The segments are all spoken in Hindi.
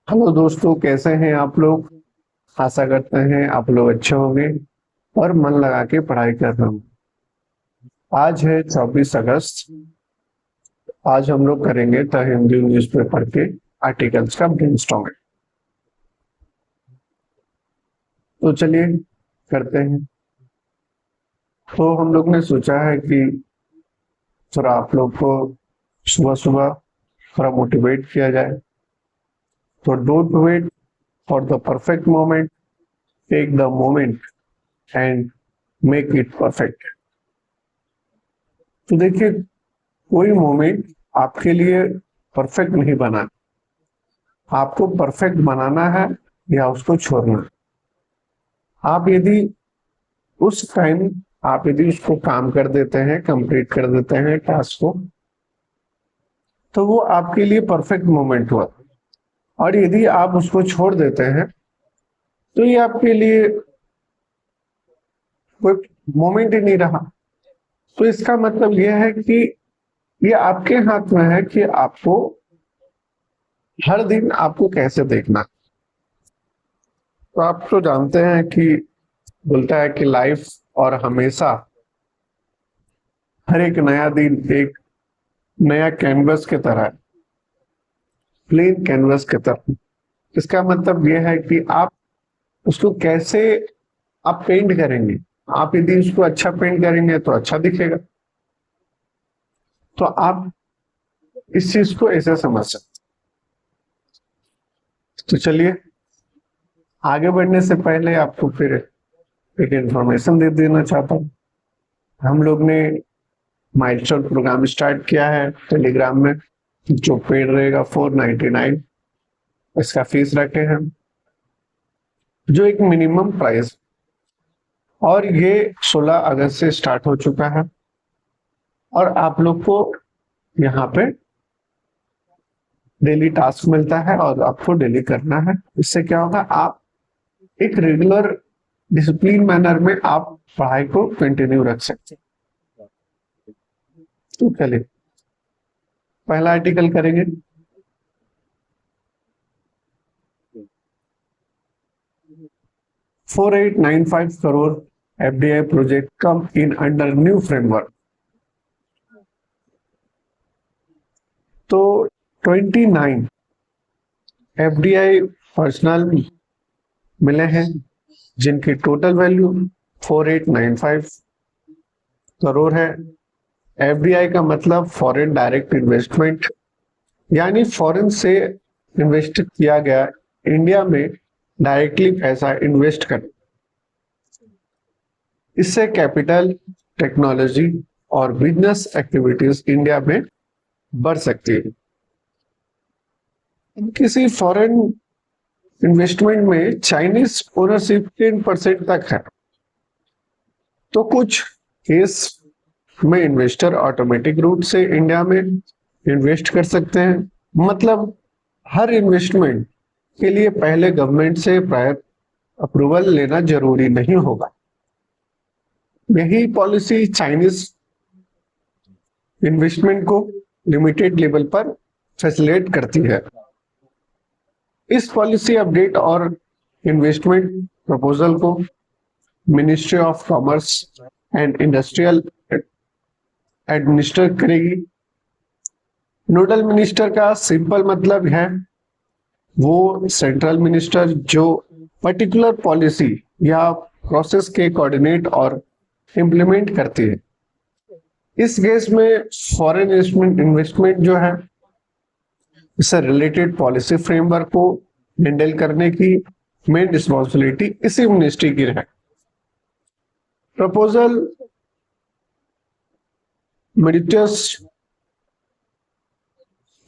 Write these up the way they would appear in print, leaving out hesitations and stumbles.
हेलो दोस्तों, कैसे हैं आप लोग। आशा करते हैं आप लोग अच्छे होंगे और मन लगा के पढ़ाई कर रहे होंगे। आज है 24 अगस्त। आज हम लोग करेंगे द हिंदू न्यूज़पेपर के आर्टिकल्स का ब्रेनस्टॉर्मिंग। तो चलिए करते हैं। तो हम लोग ने सोचा है कि थोड़ा आप लोग को सुबह सुबह थोड़ा मोटिवेट किया जाए। तो don't wait for the perfect moment, take the moment and make it perfect. तो देखिए, कोई मोमेंट आपके लिए परफेक्ट नहीं बना। आपको परफेक्ट बनाना है या उसको छोड़ना। आप यदि उस टाइम आप यदि उसको काम कर देते हैं, कंप्लीट कर देते हैं टास्क को, तो वो आपके लिए परफेक्ट मोमेंट हुआ। और यदि आप उसको छोड़ देते हैं तो ये आपके लिए कोई मोमेंट ही नहीं रहा। तो इसका मतलब यह है कि ये आपके हाथ में है कि आपको हर दिन आपको कैसे देखना। तो आप तो जानते हैं कि बोलता है कि लाइफ और हमेशा हर एक नया दिन एक नया कैनवस की तरह है, प्लेन कैनवस की तरह। इसका मतलब यह है कि आप उसको कैसे आप पेंट करेंगे। आप यदि उसको अच्छा पेंट करेंगे तो अच्छा दिखेगा। तो आप इस चीज को ऐसे समझ सकते। तो चलिए, आगे बढ़ने से पहले आपको फिर एक इंफॉर्मेशन दे देना चाहता हूँ। हम लोग ने माइलस्टोन प्रोग्राम स्टार्ट किया है टेलीग्राम में, जो पेड रहेगा 499। इसका फीस रखे हैं, जो एक मिनिमम प्राइस। और ये 16 अगस्त से स्टार्ट हो चुका है। और आप लोग को यहाँ पे डेली टास्क मिलता है और आपको डेली करना है। इससे क्या होगा, आप एक रेगुलर डिसिप्लिन मैनर में आप पढ़ाई को कंटिन्यू रख सकते हैं। तो चलिए पहला आर्टिकल करेंगे। 4895 crore FDI project come in under new framework. तो 29 एफडीआई पर्सनल मिले हैं, जिनकी टोटल वैल्यू 4895 करोड़ है। एफडीआई का मतलब फॉरेन डायरेक्ट इन्वेस्टमेंट, यानी फॉरेन से इन्वेस्ट किया गया इंडिया में डायरेक्टली पैसा इन्वेस्ट कर। इससे कैपिटल, टेक्नोलॉजी और बिजनेस एक्टिविटीज इंडिया में बढ़ सकती है। किसी फॉरेन इन्वेस्टमेंट में चाइनीज ओनरशिप 10% तक है। तो कुछ केस में इन्वेस्टर ऑटोमेटिक रूप से इंडिया में इन्वेस्ट कर सकते हैं। मतलब हर इन्वेस्टमेंट के लिए पहले गवर्नमेंट से प्रायर अप्रूवल लेना जरूरी नहीं होगा। यही पॉलिसी चाइनीज इन्वेस्टमेंट को लिमिटेड लेवल पर फैसिलिटेट करती है। इस पॉलिसी अपडेट और इन्वेस्टमेंट प्रपोजल को ministry of commerce and industrial administer करेगी। नोडल मिनिस्टर का सिंपल मतलब है वो सेंट्रल मिनिस्टर जो पर्टिकुलर पॉलिसी या प्रोसेस के कोऑर्डिनेट और इम्प्लीमेंट करती है। इस केस में फॉरेन इन्वेस्टमेंट जो है, इससे रिलेटेड पॉलिसी फ्रेमवर्क को हैंडल करने की मेन रिस्पॉन्सिबिलिटी इसी मिनिस्ट्री की है। Proposal Mauritius,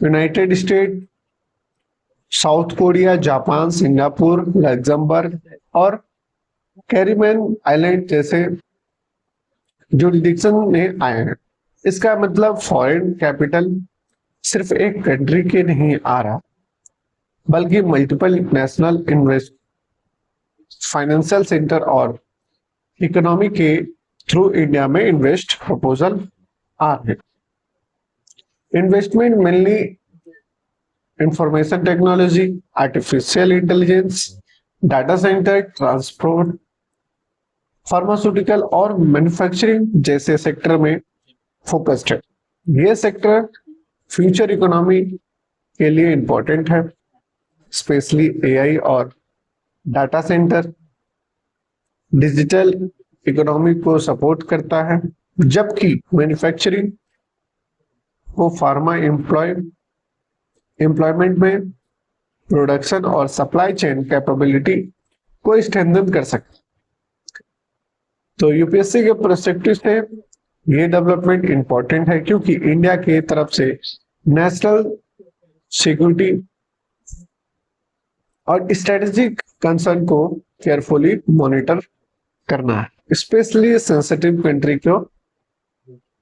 United state, south Korea, Japan, Singapore, Luxembourg और कैरिबियन आइलैंड जैसे जुरिडिक्शन में आए हैं। इसका मतलब फॉरेन कैपिटल सिर्फ एक कंट्री के नहीं आ रहा, बल्कि multiple national invest financial centre और इकोनॉमी के थ्रू इंडिया में इन्वेस्ट प्रपोजल आ रहे। Investment mainly information technology, artificial intelligence, data centre, transport, pharmaceutical और मैन्युफैक्चरिंग जैसे सेक्टर में फोकस्ड है। ये सेक्टर फ्यूचर इकोनॉमी के लिए इंपॉर्टेंट है, स्पेशली एआई और डाटा सेंटर डिजिटल इकोनॉमी को सपोर्ट करता है, जबकि मैन्युफैक्चरिंग को फार्मा एम्प्लॉयमेंट में प्रोडक्शन और सप्लाई चेन कैपेबिलिटी को स्ट्रेंथन कर सकता है। तो यूपीएससी के पर्सपेक्टिव से ये डेवलपमेंट इंपॉर्टेंट है, क्योंकि इंडिया के तरफ से नेशनल सिक्योरिटी और स्ट्रेटेजिक कंसर्न को केयरफुली मॉनिटर करना है, स्पेशली सेंसिटिव कंट्री को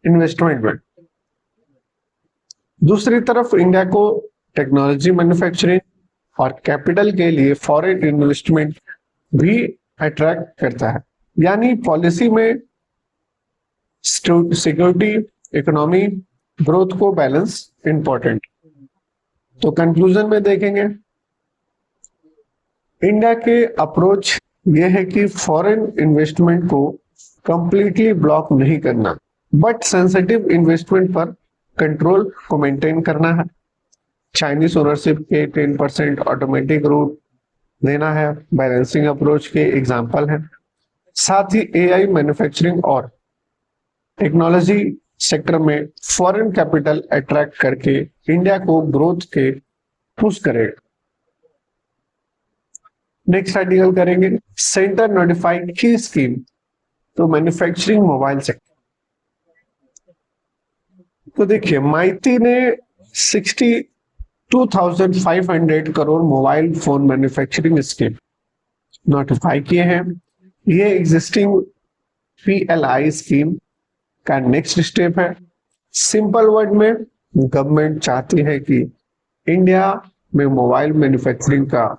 इन्वेस्टमेंट में। दूसरी तरफ इंडिया को टेक्नोलॉजी, मैन्युफैक्चरिंग और कैपिटल के लिए फॉरेन इन्वेस्टमेंट भी अट्रैक्ट करता है, यानी पॉलिसी में सिक्योरिटी, इकोनॉमी, ग्रोथ को बैलेंस इंपॉर्टेंट। तो कंक्लूजन में देखेंगे, इंडिया के अप्रोच ये है कि फॉरेन इन्वेस्टमेंट को कंप्लीटली ब्लॉक नहीं करना, बट सेंसिटिव इन्वेस्टमेंट पर कंट्रोल को मेंटेन करना है। चाइनीज ओनरशिप के 10% ऑटोमेटिक रूट देना है, बैलेंसिंग अप्रोच के एग्जांपल है। साथ ही एआई, मैन्युफैक्चरिंग और टेक्नोलॉजी सेक्टर में फॉरेन कैपिटल अट्रैक्ट करके इंडिया को ग्रोथ के पुश करेगा। नेक्स्ट आर्टिकल करेंगे, सेंटर नोटिफाइड की स्कीम, तो मैन्युफैक्चरिंग मोबाइल सेक्टर। तो देखिए, माइती ने 62,500 crore mobile phone manufacturing scheme notify किए हैं। ये एग्जिस्टिंग पीएलआई स्कीम का नेक्स्ट स्टेप है। सिंपल वर्ड में गवर्नमेंट चाहती है कि इंडिया में मोबाइल मैन्युफैक्चरिंग का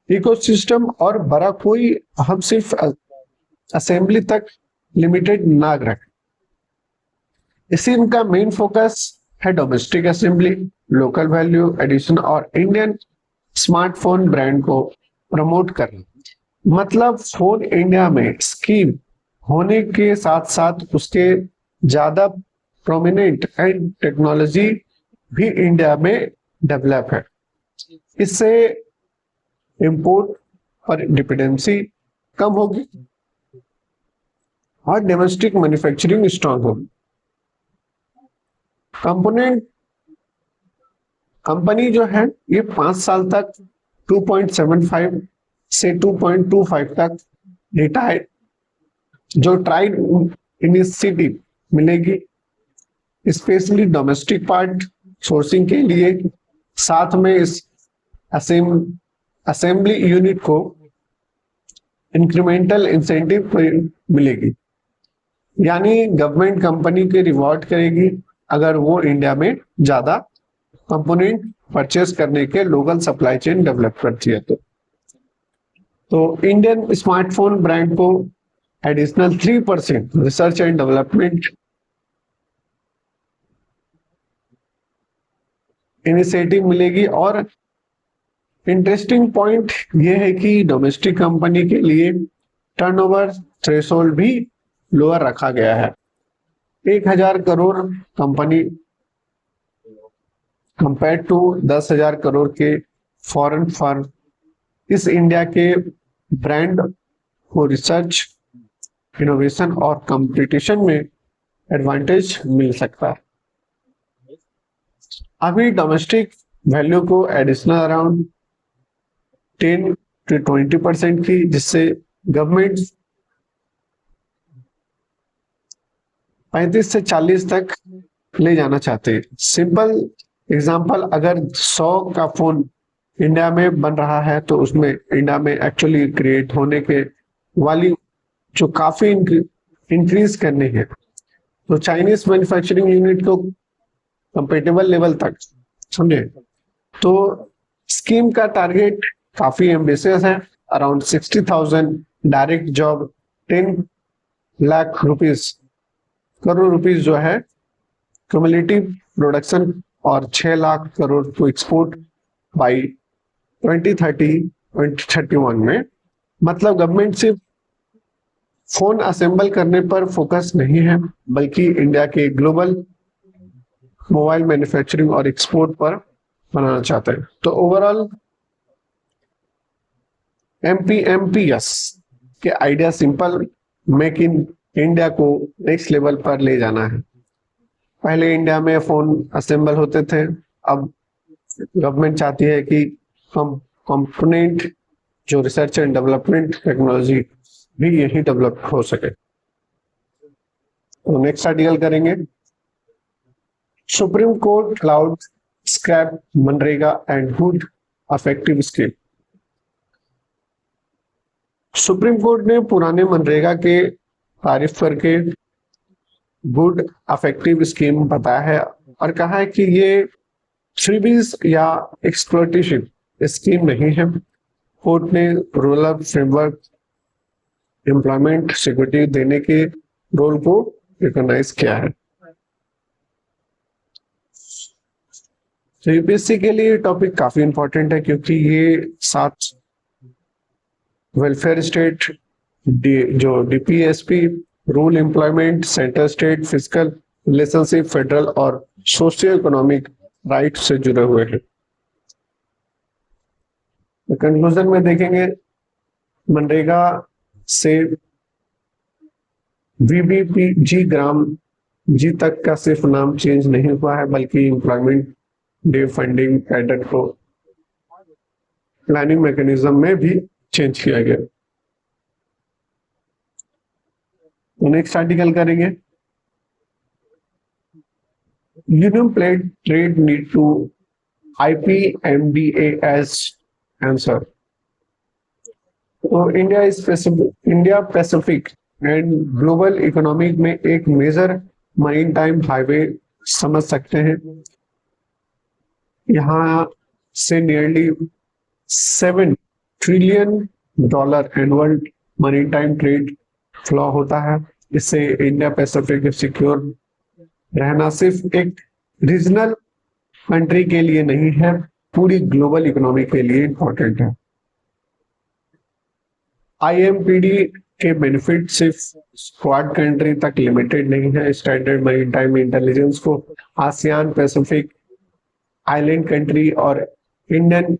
इकोसिस्टम और बड़ा कोई, हम सिर्फ असेंबली तक लिमिटेड ना रखें। स्कीम का मेन फोकस है domestic assembly, local value addition और इंडियन स्मार्टफोन ब्रांड को प्रमोट करना। मतलब फोन इंडिया में स्कीम होने के साथ साथ उसके ज्यादा प्रोमिनेंट एंड टेक्नोलॉजी भी इंडिया में डेवलप है। इससे इंपोर्ट पर डिपेंडेंसी कम होगी और डोमेस्टिक मैन्युफैक्चरिंग स्ट्रांग होगी। कंपोनेंट कंपनी जो है ये 5 साल तक 2.75 से 2.25 तक रिटायर्ड जो ट्राइड इनिशिएटिव मिलेगी, स्पेशली डोमेस्टिक पार्ट सोर्सिंग के लिए। साथ में इस असेंबली यूनिट को इंक्रीमेंटल इंसेंटिव मिलेगी, यानी गवर्नमेंट कंपनी के रिवॉर्ड करेगी अगर वो इंडिया में ज्यादा कंपोनेंट परचेस करने के लोकल सप्लाई चेन डेवलप करती है। तो इंडियन स्मार्टफोन ब्रांड को additional 3% research and development initiative मिलेगी। और इंटरेस्टिंग पॉइंट ये है कि डोमेस्टिक कंपनी के लिए टर्नओवर थ्रेशोल्ड भी लोअर रखा गया है। 1,000 crore company compare to 10,000 crore के फॉरेन फर्म। इस इंडिया के ब्रांड को रिसर्च, इनोवेशन और कंपटीशन में एडवांटेज मिल सकता है। अभी डोमेस्टिक वैल्यू को एडिशनल अराउंड 10 to 20% की, जिससे गवर्नमेंट 35 से 40 तक ले जाना चाहते हैं। सिंपल एग्जांपल, अगर 100 का फोन इंडिया में बन रहा है तो उसमें इंडिया में एक्चुअली क्रिएट होने के वाली जो काफी इंक्रीज करनी है, तो चाइनीज मैन्युफैक्चरिंग यूनिट को कंपेटेबल लेवल तक, समझे। तो स्कीम का टारगेट काफी एम्बिशियस है, around 60,000 direct job, 10 lakh rupees crore rupees जो है क्यूमुलेटिव प्रोडक्शन और 6 लाख करोड़ को एक्सपोर्ट बाई 2031 में। मतलब गवर्नमेंट सिर्फ फोन असेंबल करने पर फोकस नहीं है, बल्कि इंडिया के ग्लोबल मोबाइल मैन्युफैक्चरिंग और एक्सपोर्ट पर बनाना चाहते हैं। तो ओवरऑल MPMPS के idea simple, make in India को नेक्स्ट लेवल पर ले जाना है। पहले इंडिया में फोन असेंबल होते थे, अब गवर्नमेंट चाहती है कि हम कंपोनेंट जो रिसर्च एंड डेवलपमेंट टेक्नोलॉजी भी यही डेवलप हो सके। तो नेक्स्ट आर्टिकल करेंगे, supreme court allowed scrap MNREGA and good affective scheme. Supreme court ने पुराने मनरेगा के तारीफ करके गुड अफेक्टिव स्कीम बताया है और कहा है कि ये फ्रीबीज या एक्सप्लॉयटेशन स्कीम नहीं है। कोर्ट ने रूरल फ्रेमवर्क एम्प्लॉयमेंट सिक्योरिटी देने के रोल को रिकॉग्नाइज किया है। तो यूपीएससी के लिए टॉपिक काफी इंपॉर्टेंट है, क्योंकि ये 7 वेलफेयर स्टेट, जो DPSP, rule employment, centre state, physical relationship, federal और सोशियो इकोनॉमिक राइट से जुड़े हुए हैं। तो कंक्लूजन में देखेंगे, मनरेगा से VBPG ग्राम जी तक का सिर्फ नाम चेंज नहीं हुआ है, बल्कि एम्प्लॉयमेंट डे फंडिंग कैडर को प्लानिंग मैकेनिज्म में भी चेंज किया गया। तो नेक्स्ट आर्टिकल करेंगे, union plate trade need to IPMDA as answer. तो India Pacific and global economic में एक मेजर मरीन टाइम हाईवे समझ सकते हैं। यहाँ से nearly $7 trillion annual marine time trade flow होता है। इससे इंडिया पैसिफिक सिक्योर रहना सिर्फ एक रीजनल कंट्री के लिए नहीं है, पूरी ग्लोबल इकोनॉमी के लिए इंपॉर्टेंट है। IMPD के बेनिफिट सिर्फ स्क्वाड कंट्री तक लिमिटेड नहीं है। स्टैंडर्ड मरीन टाइम इंटेलिजेंस को आसियान, पैसिफिक आइलैंड कंट्री और इंडियन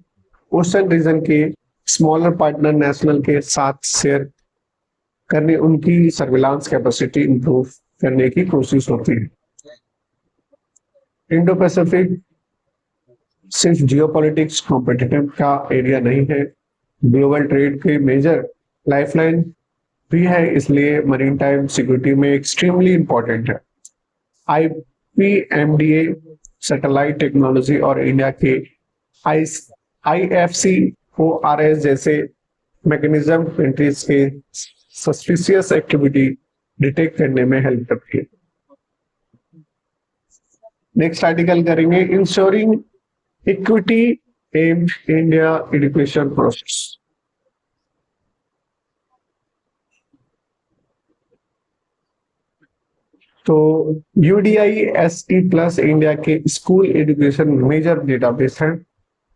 ओशन रीजन के स्मॉलर पार्टनर नेशनल के साथ शेयर करने, उनकी सर्विलांस कैपेसिटी इंप्रूव करने की कोशिश होती है। इंडो पैसिफिक सिर्फ जियोपॉलिटिक्स कॉम्पिटिटिव का एरिया नहीं है, ग्लोबल ट्रेड के मेजर लाइफलाइन भी है, इसलिए मरीन टाइम सिक्योरिटी में एक्सट्रीमली इंपॉर्टेंट है। IPMDA सैटेलाइट टेक्नोलॉजी और इंडिया के IFCORS जैसे मैकेनिज्म कंट्रीज के सस्पिशियस एक्टिविटी डिटेक्ट करने में हेल्प करती है। नेक्स्ट आर्टिकल करेंगे, ensuring equity in India education process. तो UDIST प्लस इंडिया के स्कूल एजुकेशन मेजर डेटाबेस है।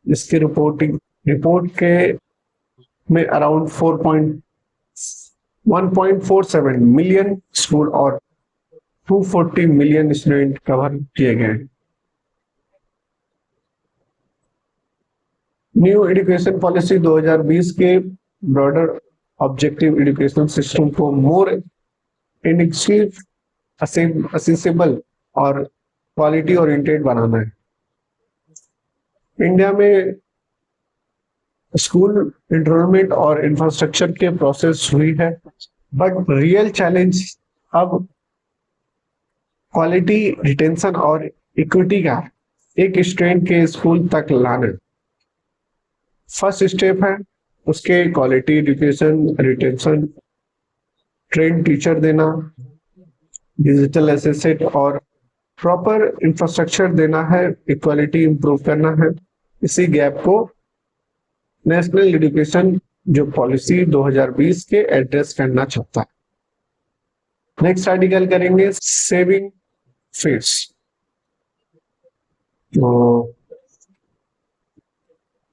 इसकी रिपोर्ट के में अराउंड 1.47 मिलियन स्कूल और 240 मिलियन स्टूडेंट कवर किए गए। न्यू एजुकेशन पॉलिसी 2020 के ब्रॉडर ऑब्जेक्टिव एजुकेशन सिस्टम को मोर इनक्लूसिव, असेसिबल और क्वालिटी ओरिएंटेड बनाना है। इंडिया में स्कूल एनरोलमेंट और इंफ्रास्ट्रक्चर के प्रोसेस हुई है, बट रियल चैलेंज अब क्वालिटी, रिटेंशन और इक्विटी का एक स्टूडेंट के स्कूल तक लाना। फर्स्ट स्टेप है उसके quality education, retention, train teacher देना, डिजिटल एसेट और प्रॉपर इंफ्रास्ट्रक्चर देना है, इक्वालिटी इंप्रूव करना है। इसी गैप को नेशनल एजुकेशन जो पॉलिसी 2020 के एड्रेस करना चाहता है। नेक्स्ट आर्टिकल करेंगे सेविंग फेस। तो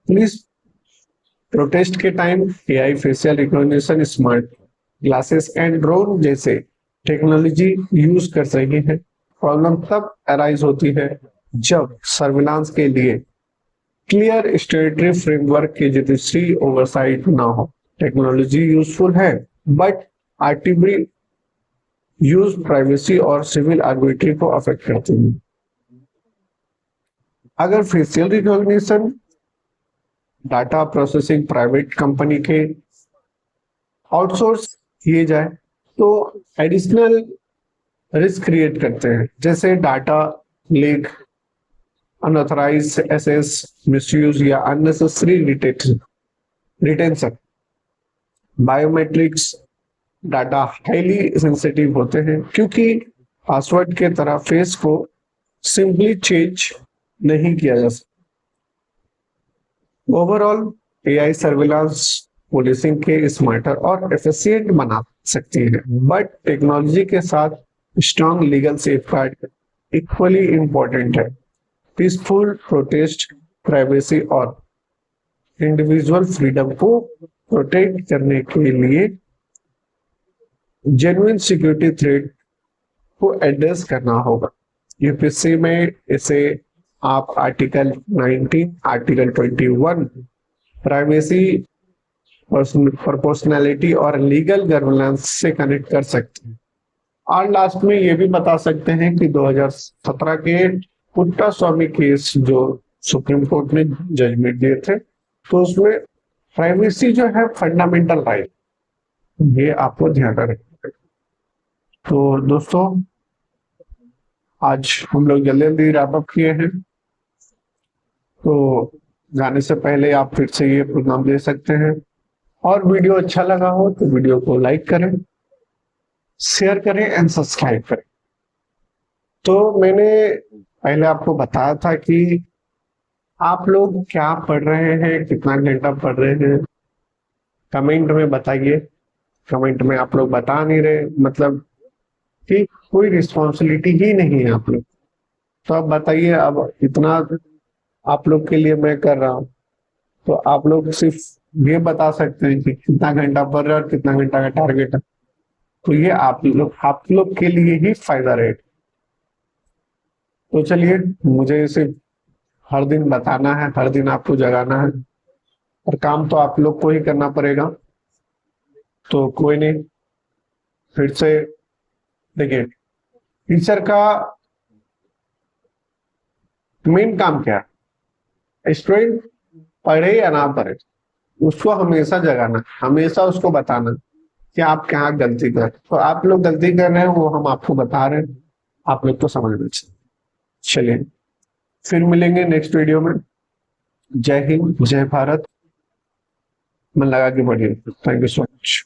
प्लीज प्रोटेस्ट के time AI facial recognition smart glasses and drone जैसे टेक्नोलॉजी यूज कर रही है। प्रॉब्लम तब अराइज होती है जब सर्विलांस के लिए क्लियर स्टेटरी फ्रेमवर्क की जुडिशरी ओवरसाइट ना हो। टेक्नोलॉजी यूजफुल है बट आर्टिफिशियल यूज प्राइवेसी और सिविल आर्बिट्री को अफेक्ट करती है। अगर facial recognition data processing private company के आउटसोर्स किए जाए तो एडिशनल रिस्क क्रिएट करते हैं, जैसे data leak, unauthorise access, misuse या unnecessary retention. Biometrics data highly sensitive होते हैं क्योंकि पासवर्ड के तरह फेस को सिंपली चेंज नहीं किया जा सकता। ओवरऑल एआई सर्विलांस पुलिसिंग के स्मार्टर और एफिशिएंट बना सकती है, बट टेक्नोलॉजी के साथ strong legal safeguard equally important है। पीसफुल प्रोटेस्ट, प्राइवेसी और इंडिविजुअल फ्रीडम को प्रोटेक्ट करने के लिए जेन्युइन सिक्योरिटी थ्रेट को एड्रेस करना होगा। यूपीएससी में इसे आप आर्टिकल 19, आर्टिकल 21 प्राइवेसी, प्रोपोर्शनैलिटी और लीगल गवर्नेंस से कनेक्ट कर सकते हैं। और लास्ट में ये भी बता सकते हैं कि 2017 के पुट्टा स्वामी केस जो सुप्रीम कोर्ट ने जजमेंट दिए थे, तो उसमें प्राइवेसी जो है फंडामेंटल राइट, ये आपको ध्यान रखना है। तो दोस्तों आज हम लोग जल्दी जल्दी रैप अप किए हैं, तो जाने से पहले आप फिर से ये प्रोग्राम दे सकते हैं। और वीडियो अच्छा लगा हो तो वीडियो को लाइक करें, शेयर करें एंड सब्सक्राइब करें। तो मैंने पहले आपको बताया था कि आप लोग क्या पढ़ रहे हैं, कितना घंटा पढ़ रहे हैं, कमेंट में बताइए। कमेंट में आप लोग बता नहीं रहे, मतलब कि कोई रिस्पॉन्सिबिलिटी ही नहीं है आप लोग। तो अब बताइए, अब इतना आप लोग के लिए मैं कर रहा हूँ, तो आप लोग सिर्फ ये बता सकते हैं कि कितना घंटा पढ़ रहे हैं और कितना घंटा का टारगेट है। तो ये आप लोग के लिए ही फायदा रहेगा। तो चलिए, मुझे सिर्फ हर दिन बताना है, हर दिन आपको जगाना है, और काम तो आप लोग को ही करना पड़ेगा। तो कोई नहीं, फिर से देखिए, टीचर का मेन काम क्या है? स्टूडेंट पढ़े या ना पढ़े, उसको हमेशा जगाना, हमेशा उसको बताना कि आप क्या गलती कर। तो आप लोग गलती कर रहे हैं, वो हम आपको बता रहे हैं, आप लोग को समझना चाहिए। चलिए, फिर मिलेंगे नेक्स्ट वीडियो में। जय हिंद, जय भारत, मन लगा के बढ़िए। Thank you so much.